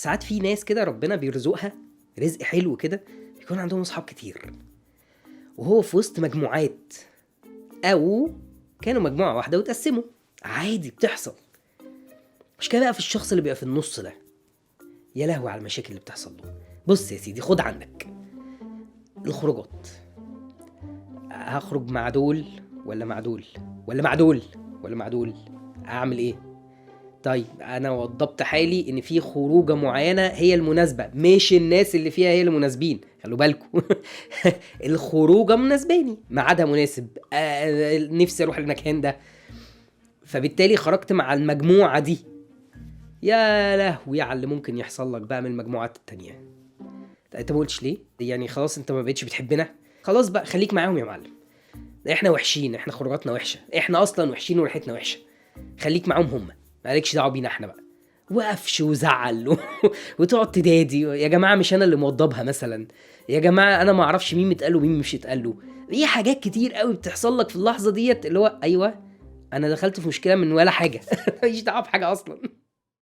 ساعات في ناس كده ربنا بيرزقها رزق حلو كده، بيكون عندهم اصحاب كتير وهو في وسط مجموعات، او كانوا مجموعه واحده وتقسموا، عادي بتحصل. مش كده بقى في الشخص اللي بيبقى في النص ده، يا لهوي على المشاكل اللي بتحصل له. بص يا سيدي، خد عندك الخروجات، هخرج مع دول ولا مع دول ولا مع دول ولا مع دول، اعمل ايه؟ طيب انا وضبط حالي ان في خروجه معينه هي المناسبه، مش الناس اللي فيها هي المناسبين، خلوا بالكم. الخروجه مناسباني، ميعادها مناسب، نفسي اروح المكان ده، فبالتالي خرجت مع المجموعه دي. يا لهوي على اللي ممكن يحصل لك بقى من المجموعات التانية. انت ما قلتش ليه؟ يعني خلاص انت ما بقتش بتحبنا، خلاص بقى خليك معاهم يا معلم. احنا وحشين، احنا خروجاتنا وحشه، احنا اصلا وحشين وريحتنا وحشه، خليك معاهم هم، مالكش دعوه بينا احنا بقى. وقفش وزعل وتقعد تدادي، يا جماعه مش انا اللي موضبها مثلا، يا جماعه انا ما اعرفش مين متقال ومين مش اتقال. في حاجات كتير قوي بتحصل لك في اللحظه ديت، اللي هو ايوه انا دخلت في مشكله من ولا حاجه. ماليش دعوه بحاجه اصلا.